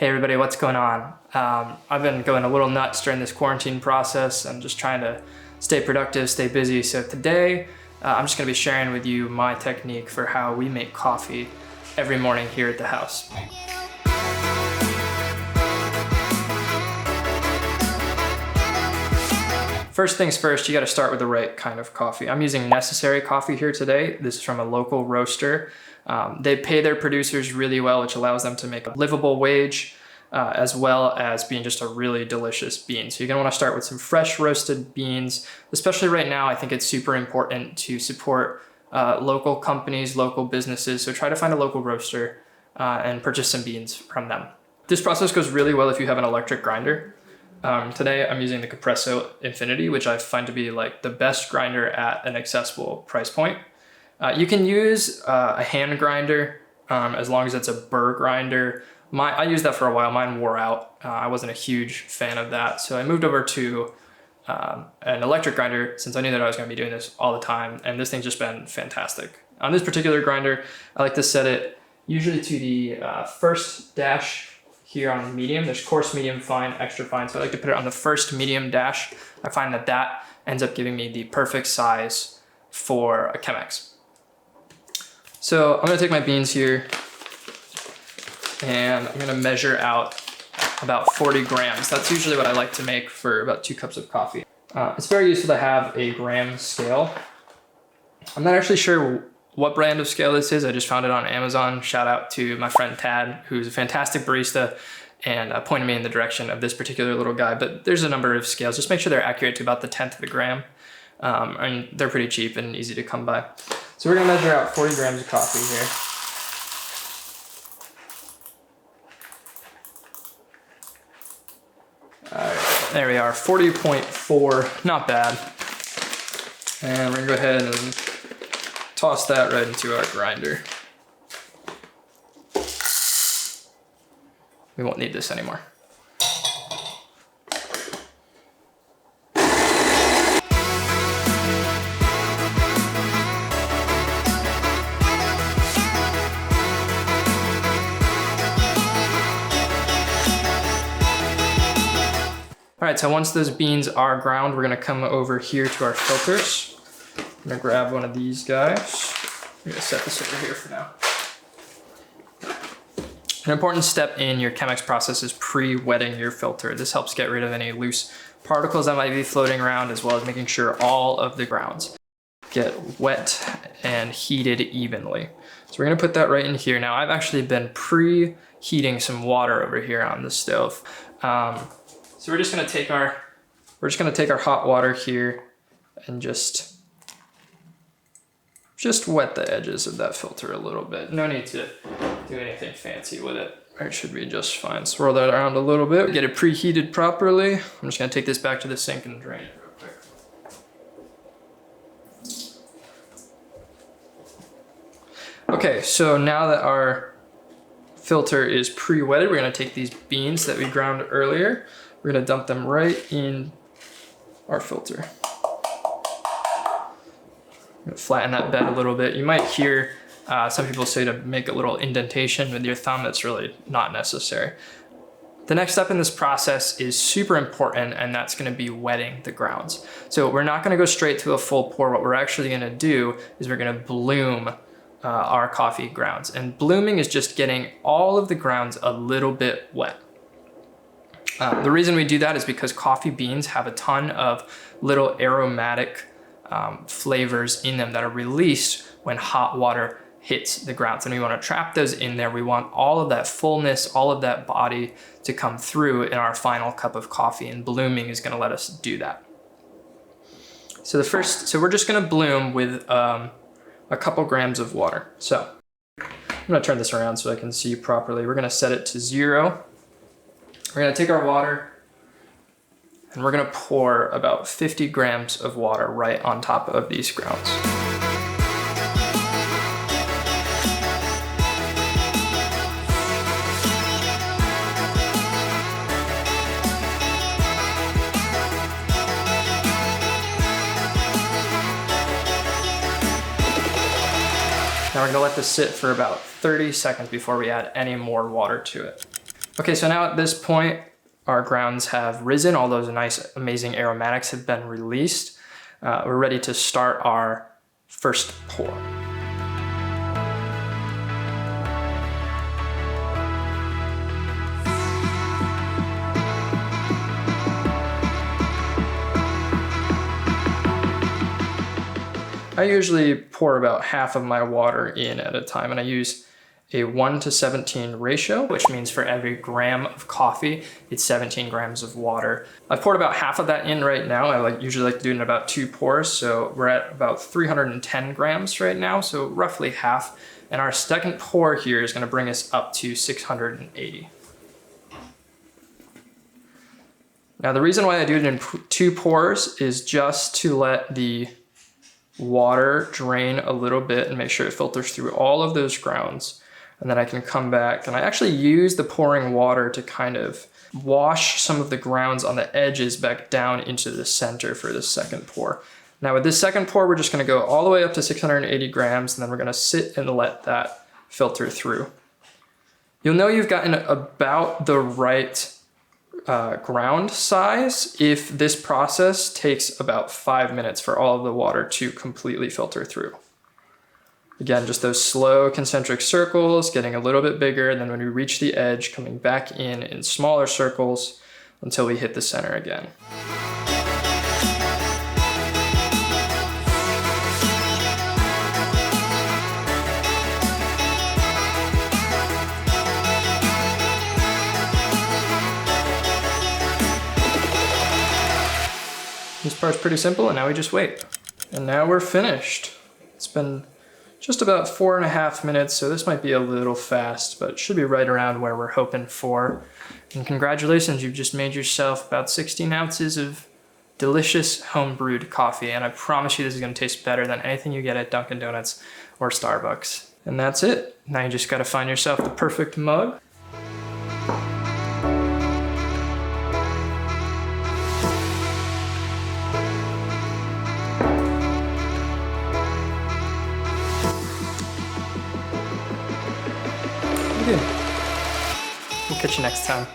Hey everybody, what's going on? I've been going a little nuts during this quarantine process. I'm just trying to stay productive, stay busy. So today, I'm just gonna be sharing with you my technique for how we make coffee every morning here at the house. First things first, you gotta start with the right kind of coffee. I'm using Necessary coffee here today. This is from a local roaster. They pay their producers really well, which allows them to make a livable wage, as well as being just a really delicious bean. So you're gonna wanna start with some fresh roasted beans. Especially right now, I think it's super important to support local companies, local businesses. So try to find a local roaster and purchase some beans from them. This process goes really well if you have an electric grinder. Today I'm using the Compresso Infinity, which I find to be like the best grinder at an accessible price point. You can use a hand grinder as long as it's a burr grinder. I used that for a while, mine wore out. I wasn't a huge fan of that. So I moved over to an electric grinder since I knew that I was gonna be doing this all the time. And this thing's just been fantastic. On this particular grinder, I like to set it usually to the first dash here on medium. There's coarse, medium, fine, extra fine. So I like to put it on the first medium dash. I find that that ends up giving me the perfect size for a chemex. So I'm gonna take my beans here and I'm gonna measure out about 40 grams. That's usually what I like to make for about 2 cups of coffee. It's very useful to have a gram scale. I'm not actually sure what brand of scale this is. I just found it on Amazon. Shout out to my friend Tad, who's a fantastic barista and pointed me in the direction of this particular little guy. But there's a number of scales. Just make sure they're accurate to about the 1/10 of a gram. And they're pretty cheap and easy to come by. So we're gonna measure out 40 grams of coffee here. All right, there we are, 40.4, not bad. And we're gonna go ahead and toss that right into our grinder. We won't need this anymore. All right, so once those beans are ground, we're gonna come over here to our filters. I'm gonna grab one of these guys. I'm gonna set this over here for now. An important step in your chemex process is pre-wetting your filter. This helps get rid of any loose particles that might be floating around, as well as making sure all of the grounds get wet and heated evenly. So we're gonna put that right in here. Now I've actually been preheating some water over here on the stove. So we're just gonna take our hot water here and just wet the edges of that filter a little bit. No need to do anything fancy with it. It should be just fine. Swirl that around a little bit, get it preheated properly. I'm just gonna take this back to the sink and drain it real quick. Okay, so now that our filter is pre-wetted, we're gonna take these beans that we ground earlier. We're gonna dump them right in our filter. Flatten that bed a little bit. You might hear some people say to make a little indentation with your thumb. That's really not necessary. The next step in this process is super important, and that's gonna be wetting the grounds. So we're not gonna go straight to a full pour. What we're actually gonna do is we're gonna bloom our coffee grounds. And blooming is just getting all of the grounds a little bit wet. The reason we do that is because coffee beans have a ton of little aromatic flavors in them that are released when hot water hits the grounds, and we want to trap those in there. We want all of that fullness, all of that body to come through in our final cup of coffee, and blooming is going to let us do that. So we're just going to bloom with a couple grams of water. So I'm going to turn this around so I can see properly. We're going to set it to 0. We're going to take our water and we're gonna pour about 50 grams of water right on top of these grounds. Now we're gonna let this sit for about 30 seconds before we add any more water to it. Okay, so now at this point, our grounds have risen. All those nice, amazing aromatics have been released. We're ready to start our first pour. I usually pour about half of my water in at a time, and I use a 1:17 ratio, which means for every gram of coffee, it's 17 grams of water. I've poured about half of that in right now. I usually like to do it in about 2 pours, so we're at about 310 grams right now, so roughly half. And our second pour here is gonna bring us up to 680. Now the reason why I do it in 2 pours is just to let the water drain a little bit and make sure it filters through all of those grounds. And then I can come back and I actually use the pouring water to kind of wash some of the grounds on the edges back down into the center for the second pour. Now with this second pour, we're just gonna go all the way up to 680 grams, and then we're gonna sit and let that filter through. You'll know you've gotten about the right ground size if this process takes about 5 minutes for all of the water to completely filter through. Again, just those slow concentric circles, getting a little bit bigger, and then when we reach the edge, coming back in smaller circles until we hit the center again. This part's pretty simple, and now we just wait. And now we're finished. It's been just about 4.5 minutes, so this might be a little fast, but it should be right around where we're hoping for. And congratulations, you've just made yourself about 16 ounces of delicious home brewed coffee, and I promise you this is gonna taste better than anything you get at Dunkin' Donuts or Starbucks. And that's it. Now you just gotta find yourself the perfect mug. We'll catch you next time.